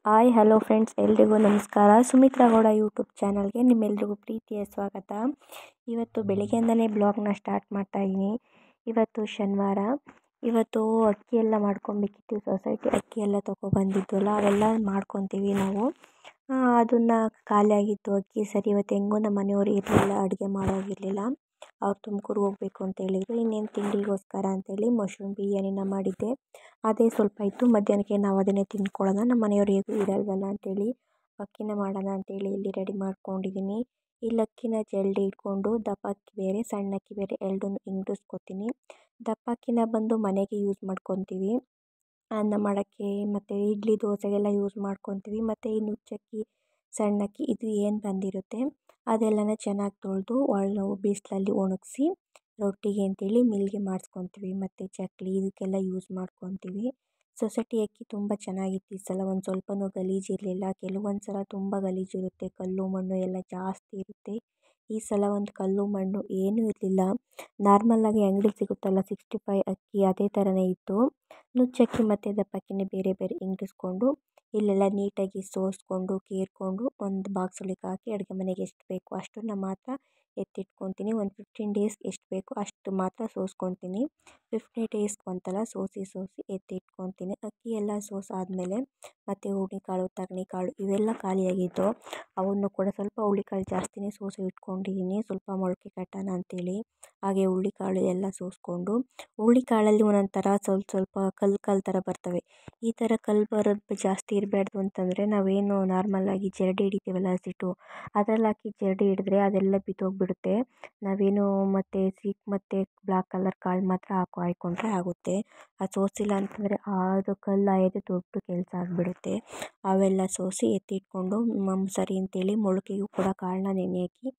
Hi hello friends, ಎಲ್ರಿಗೂ ನಮಸ್ಕಾರ. Sumitra Gowda YouTube ಚಾನಲ್ಗೆ ನಿಮ್ಮೆಲ್ರಿಗೂ ಪ್ರೀತಿಯ ಸ್ವಾಗತ. ಇವತ್ತು ಬೆಳಿಗ್ಗೆಯಿಂದನೇ ಬ್ಲಾಗ್ನ ಸ್ಟಾರ್ಟ್ ಮಾಡ್ತಾಯಿದ್ದೀನಿ. ಇವತ್ತು ಶನಿವಾರ. ಇವತ್ತು ಅಕ್ಕಿ ಎಲ್ಲ ಮಾಡ್ಕೊಬೇಕಿತ್ತು. ಸೊಸೈಟಿ ಅಕ್ಕಿ ಎಲ್ಲ ತೊಗೊಬಂದಿದ್ವಲ್ಲ, ಅವೆಲ್ಲ ಮಾಡ್ಕೊತೀವಿ ನಾವು. ಅದನ್ನು ಖಾಲಿಯಾಗಿತ್ತು ಅಕ್ಕಿ. ಸರಿ, ಇವತ್ತು ಹೆಂಗೂ ನಮ್ಮ ಮನೆಯವರು ಇರಲಿಲ್ಲ, ಅಡುಗೆ ಮಾಡೋಗಿರಲಿಲ್ಲ. ಅವ್ರು ತುಮಕೂರು ಹೋಗಬೇಕು ಅಂತ ಹೇಳಿದ್ರು. ಇನ್ನೇನು ತಿಂಡಿಗೋಸ್ಕರ ಅಂತೇಳಿ ಮಶ್ರೂಮ್ ಬಿರಿಯಾನಿನ ಮಾಡಿದ್ದೆ. ಅದೇ ಸ್ವಲ್ಪ ಇತ್ತು. ಮಧ್ಯಾಹ್ನಕ್ಕೆ ನಾವು ಅದನ್ನೇ ತಿಂದ್ಕೊಳ್ಳೋಣ, ನಮ್ಮ ಮನೆಯವರು ಹೇಗೂ ಇರಲ್ವಲ್ಲ ಅಂತೇಳಿ ಅಕ್ಕಿನ ಮಾಡೋಣ ಅಂತೇಳಿ ಇಲ್ಲಿ ರೆಡಿ ಮಾಡ್ಕೊಂಡಿದ್ದೀನಿ. ಇಲ್ಲಿ ಅಕ್ಕಿನ ಜಲ್ದಿ ಇಟ್ಕೊಂಡು ದಪ್ಪ ಅಕ್ಕಿ ಬೇರೆ, ಸಣ್ಣ ಅಕ್ಕಿ ಬೇರೆ ಎರಡನ್ನೂ ಇಂಗಿಸ್ಕೊತೀನಿ. ದಪ್ಪ ಅಕ್ಕಿನ ಬಂದು ಮನೆಗೆ ಯೂಸ್ ಮಾಡ್ಕೊತೀವಿ, ಅನ್ನ ಮಾಡೋಕ್ಕೆ ಮತ್ತು ಇಡ್ಲಿ ದೋಸೆಗೆಲ್ಲ ಯೂಸ್ ಮಾಡ್ಕೊತೀವಿ. ಮತ್ತು ಈ ನುಚ್ಚಕ್ಕಿ, ಸಣ್ಣ ಅಕ್ಕಿ ಇದು ಏನು ಬಂದಿರುತ್ತೆ ಅದೆಲ್ಲನ ಚೆನ್ನಾಗಿ ತೊಳೆದು ಬಿಸಿಲಲ್ಲಿ ಒಣಗಿಸಿ ರೊಟ್ಟಿಗೆ ಅಂತೇಳಿ ಮಿಲ್ಗೆ ಮಾಡಿಸ್ಕೊತೀವಿ. ಮತ್ತು ಚಕ್ಲಿ ಇದಕ್ಕೆಲ್ಲ ಯೂಸ್ ಮಾಡ್ಕೊತೀವಿ. ಸೊಸೈಟಿ ಅಕ್ಕಿ ತುಂಬ ಚೆನ್ನಾಗಿತ್ತು ಈ ಸಲ. ಒಂದು ಸ್ವಲ್ಪನೂ ಗಲೀಜಿರಲಿಲ್ಲ. ಕೆಲವೊಂದು ಸಲ ತುಂಬ ಗಲೀಜಿರುತ್ತೆ, ಕಲ್ಲು ಮಣ್ಣು ಎಲ್ಲ ಜಾಸ್ತಿ ಇರುತ್ತೆ. ಈ ಸಲ ಒಂದು ಕಲ್ಲು ಮಣ್ಣು ಏನೂ ಇರಲಿಲ್ಲ. ನಾರ್ಮಲಾಗಿ ಅಂಗಡಿಲಿ ಸಿಗುತ್ತಲ್ಲ 65 ಅಕ್ಕಿ, ಅದೇ ಥರನೇ ಇತ್ತು. ನುಚ್ಚಕ್ಕಿ ಮತ್ತು ದಪ್ಪಕ್ಕಿನೇ ಬೇರೆ ಬೇರೆ ಇಂಗಿಸ್ಕೊಂಡು ಇಲ್ಲೆಲ್ಲ ನೀಟಾಗಿ ಸೋಸಿಕೊಂಡು ಕೇರ್ಕೊಂಡು ಒಂದು ಬಾಕ್ಸೊಳಗೆ ಹಾಕಿ ಅಡುಗೆ ಮನೆಗೆ ಎಷ್ಟು ಬೇಕೋ ಅಷ್ಟನ್ನು ಮಾತ್ರ ಎತ್ತಿಟ್ಕೊತೀನಿ. ಒಂದು 15 ಡೇಸ್ಗೆ ಎಷ್ಟು ಬೇಕೋ ಅಷ್ಟು ಮಾತ್ರ ಸೋಸ್ಕೊತೀನಿ. 15 ಡೇಸ್ಗೆ ಒಂದ್ಸಲ ಸೋಸಿ ಎತ್ತಿಟ್ಕೊತೀನಿ. ಅಕ್ಕಿ ಎಲ್ಲ ಸೋಸಾದ್ಮೇಲೆ ಮತ್ತು ಹುರುಳಿಕಾಳು, ತರಣಿಕಾಳು ಇವೆಲ್ಲ ಖಾಲಿಯಾಗಿದ್ದು ಅವನ್ನು ಕೂಡ ಸ್ವಲ್ಪ ಹುರುಳಿಕಾಳು ಜಾಸ್ತಿನೇ ಸೋಸಿ ಇಟ್ಕೊಂಡಿದ್ದೀನಿ, ಸ್ವಲ್ಪ ಮೊಳಕೆ ಕಟ್ಟೋಣ ಅಂತೇಳಿ. ಹಾಗೆ ಹುರುಳಿಕಾಳು ಎಲ್ಲ ಸೋಸಿಕೊಂಡು, ಹುರುಳಿಕಾಳಲ್ಲಿ ಒಂದೊಂದು ಥರ ಸ್ವಲ್ಪ ಕಲ್ಲು ಥರ ಬರ್ತವೆ. ಈ ಥರ ಕಲ್ಲು ಬರೋದು ಜಾಸ್ತಿ ಇರಬಾರ್ದು ಅಂತಂದರೆ ನಾವೇನು ನಾರ್ಮಲಾಗಿ ಜರಡಿ ಹಿಡಿತೀವಲ್ಲ ಹಸಿಟ್ಟು, ಅದರಲ್ಲಿ ಹಾಕಿ ಜರಡಿ ಹಿಡಿದ್ರೆ ಅದೆಲ್ಲ ಬಿದ್ದೋಗ್ಬಿಡುತ್ತೆ. ನಾವೇನು ಮತ್ತು ಮತ್ತು ಬ್ಲ್ಯಾಕ್ ಕಲರ್ ಕಾಳು ಮಾತ್ರ ಹಾಯ್ಕೊಂಡ್ರೆ ಆಗುತ್ತೆ. ಅದು ಸೋಸಿಲ್ಲ ಅಂತಂದರೆ ಅದು ಕಲ್ಲು ಆಯೋದೇ ದೊಡ್ಡ ಕೆಲಸ ಆಗಿಬಿಡುತ್ತೆ. ಅವೆಲ್ಲ ಸೋಸಿ ಎತ್ತಿಟ್ಕೊಂಡು ಸರಿ ಅಂತೇಳಿ ಮೊಳಕೆಗೂ ಕೂಡ ಕಾಳನ್ನ ನೆನೆ ಹಾಕಿ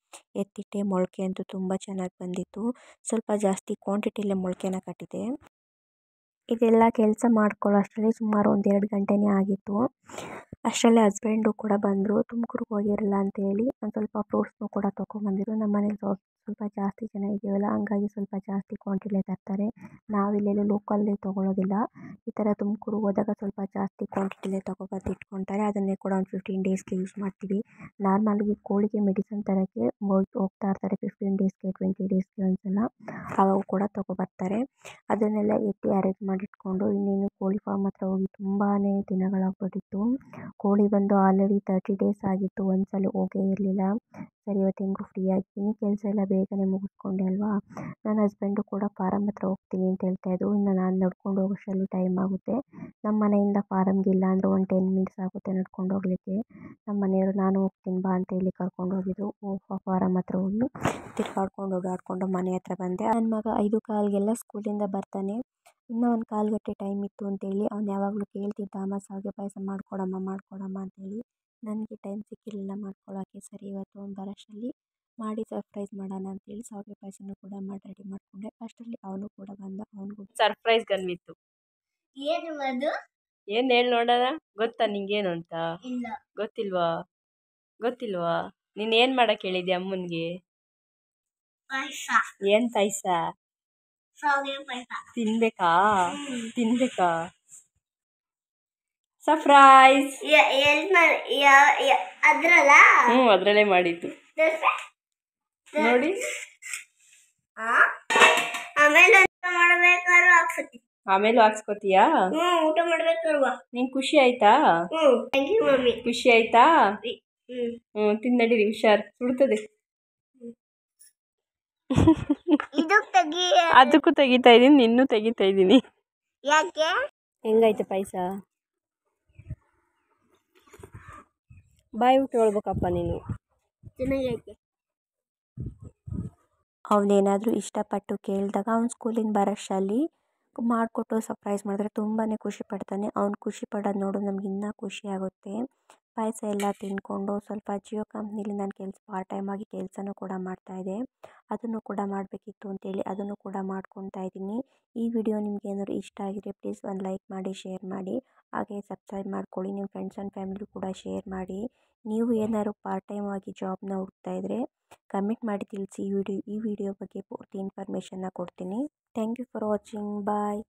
ಎತ್ತಿಟ್ಟೆ. ಮೊಳಕೆ ಅಂತೂ ತುಂಬ ಚೆನ್ನಾಗಿ ಬಂದಿತ್ತು. ಸ್ವಲ್ಪ ಜಾಸ್ತಿ ಕ್ವಾಂಟಿಟಿಯಲ್ಲೇ ಮೊಳಕೆನ ಕಟ್ಟಿದೆ. ಇದೆಲ್ಲ ಕೆಲಸ ಮಾಡ್ಕೊಳ್ಳೋ ಅಷ್ಟರಲ್ಲಿ ಸುಮಾರು ಒಂದು 2 ಗಂಟೆನೇ ಆಗಿತ್ತು. ಅಷ್ಟರಲ್ಲೇ ಹಸ್ಬೆಂಡು ಕೂಡ ಬಂದರು. ತುಮಕೂರಿಗೆ ಹೋಗಿರಲ್ಲ ಅಂತೇಳಿ ಒಂದು ಸ್ವಲ್ಪ ಫ್ರೂಟ್ಸ್ನೂ ಕೂಡ ತೊಗೊಂಬಂದಿದ್ರು. ನಮ್ಮ ಮನೇಲಿ ಸ್ವಲ್ಪ ಜಾಸ್ತಿ ಜನ ಇದ್ದೀವಲ್ಲ, ಹಂಗಾಗಿ ಸ್ವಲ್ಪ ಜಾಸ್ತಿ ಕ್ವಾಂಟಿಟಿಲೇ ತರ್ತಾರೆ. ನಾವಿಲ್ಲೆಲ್ಲೂ ಲೋಕಲ್ಲೇ ತೊಗೊಳ್ಳೋದಿಲ್ಲ. ಈ ಥರ ತುಮಕೂರಿಗೆ ಹೋದಾಗ ಸ್ವಲ್ಪ ಜಾಸ್ತಿ ಕ್ವಾಂಟಿಟಿಲೇ ತೊಗೊಬಂದು ಇಟ್ಕೊತಾರೆ. ಅದನ್ನೇ ಕೂಡ ಒಂದು 15 ಡೇಸ್ಗೆ ಯೂಸ್ ಮಾಡ್ತೀವಿ. ನಾರ್ಮಲಾಗಿ ಕೋಳಿಗೆ ಮೆಡಿಸನ್ ತರೋಕ್ಕೆ ಹೋಗ್ತಾ ಇರ್ತಾರೆ 15 ಡೇಸ್ಗೆ 20 ಡೇಸ್ಗೆ ಒಂದ್ಸಲ, ಅವಾಗ ಕೂಡ ತೊಗೊಬರ್ತಾರೆ. ಅದನ್ನೆಲ್ಲ ಎತ್ತಿ ಅರೇಂಜ್ ಮಾಡಿಟ್ಕೊಂಡು ಇನ್ನೇನು ಕೋಳಿ ಫಾರ್ಮ್ ಹತ್ರ ಹೋಗಿ ತುಂಬಾ ದಿನಗಳಾಗ್ಬಿಟ್ಟಿತ್ತು. ಕೋಳಿ ಬಂದು ಆಲ್ರೆಡಿ 30 ಡೇಸ್ ಆಗಿತ್ತು, ಒಂದ್ಸಲ ಹೋಗೇ ಇರಲಿಲ್ಲ. ಸರಿ, ಇವತ್ತು ಹೆಂಗೂ ಫ್ರೀ ಆಗಿದ್ದೀನಿ, ಕೆಲಸ ಎಲ್ಲ ಬೇಗನೆ ಮುಗಿಸ್ಕೊಂಡೆ ಅಲ್ವಾ. ನನ್ನ ಹಸ್ಬೆಂಡು ಕೂಡ ಫಾರಮ್ ಹತ್ರ ಹೋಗ್ತೀನಿ ಅಂತ ಹೇಳ್ತಾಯಿದ್ರು. ಇನ್ನು ನಾನು ನಡ್ಕೊಂಡು ಹೋಗೋಷ್ಟರಲ್ಲಿ ಟೈಮ್ ಆಗುತ್ತೆ. ನಮ್ಮ ಮನೆಯಿಂದ ಫಾರಮ್ಗೆ ಇಲ್ಲ ಅಂದರೆ ಒಂದು 10 ಮಿನಿಟ್ಸ್ ಆಗುತ್ತೆ ನಡ್ಕೊಂಡು ಹೋಗಲಿಕ್ಕೆ. ನಮ್ಮ ಮನೆಯವರು ನಾನು ಹೋಗ್ತೀನಿ ಬಾ ಅಂತ ಹೇಳಿ ಕರ್ಕೊಂಡು ಹೋಗಿದ್ರು. ಫಾರಮ್ ಹತ್ರ ಹೋಗಿ ತಿರ್ಗಾಡ್ಕೊಂಡು ಓಡಾಡಿಕೊಂಡು ಮನೆ ಹತ್ರ ಬಂದೆ. ನನ್ನ ಮಗ 5:15ಗೆಲ್ಲ ಸ್ಕೂಲಿಂದ ಬರ್ತಾನೆ. ಇನ್ನೂ ಒಂದು 1/4 ಗಂಟೆ ಟೈಮ್ ಇತ್ತು ಅಂತೇಳಿ ಅವ್ನು ಯಾವಾಗಲೂ ಕೇಳ್ತಿದ್ದ, ಅಮ್ಮ ಶಾವಿಗೆ ಪಾಯಸ ಮಾಡ್ಕೊಡಮ್ಮ ಅಂತೇಳಿ. ನನಗೆ ಟೈಮ್ ಸಿಕ್ಕಿರಲಿಲ್ಲ ಮಾಡ್ಕೊಳ್ಳೋಕ್ಕೆ. ಸರಿ, ಇವತ್ತು ಅವ್ನು ಬರೋಷ್ಟರಲ್ಲಿ ಮಾಡಿ ಸರ್ಪ್ರೈಸ್ ಮಾಡೋಣ ಅಂತೇಳಿ ಶಾವಿಗೆ ಪಾಯಸನೂ ಕೂಡ ಮಾಡಿ ರೆಡಿ ಮಾಡಿಕೊಂಡೆ. ಅಷ್ಟರಲ್ಲಿ ಅವನು ಕೂಡ ಬಂದ. ಅವನಿಗೂ ಸರ್ಪ್ರೈಸ್ ಗನ್ವಿತ್ತು. ಏನು ಹೇಳಿ ನೋಡೋಣ. ಗೊತ್ತಾ ನಿಂಗೇನು ಅಂತ? ಗೊತ್ತಿಲ್ವಾ? ನೀನು ಏನು ಮಾಡಕ್ಕೆ ಹೇಳಿದ್ಯಾ ಅಮ್ಮನಿಗೆ? ಏನು ಪಾಯಸ? ತಿನ್ಬೇಕಾ? ಸರ್ಪ್ರೈಸ್. ಅದ್ರಲ್ಲೇ ಮಾಡಿದ್ದು ನೋಡಿ. ಆಮೇಲೆ ಹಾಕ್ಸ್ಕೊತೀಯಾ? ಊಟ ಮಾಡ್ಬೇಕಲ್ವಾ? ನಿಂಗೆ ಖುಷಿ ಆಯ್ತಾ? ಖುಷಿ ಆಯ್ತಾ? ತಿನ್ನಡಿರಿ, ಹುಷಾರ್, ಸುಡ್ತದೆ. ಅದಕ್ಕೂ ತೆಗಿತಾ ಇದ್ದೀನಿ, ನಿನ್ನೂ ತೆಗಿತಾ ಇದ್ದೀನಿ. ಯಾಕೆ? ಹೆಂಗಾಯ್ತು ಪಾಯಸ? ಬಾಯಿ ಬಿಟ್ಟು ಹೇಳ್ಬೇಕಪ್ಪ ನೀನು. ಚೆನ್ನಾಗೈತೆ. ಅವನೇನಾದರೂ ಇಷ್ಟಪಟ್ಟು ಕೇಳಿದಾಗ ಅವ್ನು ಸ್ಕೂಲಿಂದ ಬರೋಷ್ಟರಲ್ಲಿ ಮಾಡಿಕೊಟ್ಟು ಸರ್ಪ್ರೈಸ್ ಮಾಡಿದ್ರೆ ತುಂಬಾ ಖುಷಿ ಪಡ್ತಾನೆ. ಅವ್ನು ಖುಷಿ ಪಡೋದು ನೋಡು ನಮ್ಗೆ ಇನ್ನೂ ಖುಷಿ ಆಗುತ್ತೆ. ಪಾಯಸ ಎಲ್ಲ ತಿಂದ್ಕೊಂಡು ಸ್ವಲ್ಪ ಜಿಯೋ ಕಂಪ್ನಿಲಿ ನಾನು ಪಾರ್ಟ್ ಟೈಮ್ ಆಗಿ ಕೆಲಸನೂ ಕೂಡ ಮಾಡ್ತಾಯಿದ್ದೆ. ಅದನ್ನು ಕೂಡ ಮಾಡಬೇಕಿತ್ತು ಅಂತೇಳಿ ಅದನ್ನು ಕೂಡ ಮಾಡ್ಕೊತಾ ಇದ್ದೀನಿ. ಈ ವಿಡಿಯೋ ನಿಮ್ಗೆ ಏನಾದರೂ ಇಷ್ಟ ಆಗಿದ್ರೆ ಪ್ಲೀಸ್ ಒಂದು ಲೈಕ್ ಮಾಡಿ, ಶೇರ್ ಮಾಡಿ, ಹಾಗೆ ಸಬ್ಸ್ಕ್ರೈಬ್ ಮಾಡ್ಕೊಳ್ಳಿ. ನಿಮ್ಮ ಫ್ರೆಂಡ್ಸ್ ಆ್ಯಂಡ್ ಫ್ಯಾಮಿಲಿ ಕೂಡ ಶೇರ್ ಮಾಡಿ. ನೀವು ಏನಾದ್ರು ಪಾರ್ಟ್ ಟೈಮ್ ಆಗಿ ಜಾಬ್ನ ಹುಡುಕ್ತಾ ಇದ್ದರೆ ಕಮೆಂಟ್ ಮಾಡಿ ತಿಳಿಸಿ. ಈ ವಿಡಿಯೋ ಬಗ್ಗೆ ಪೂರ್ತಿ ಇನ್ಫಾರ್ಮೇಷನ್ನ ಕೊಡ್ತೀನಿ. Thank you for watching. Bye.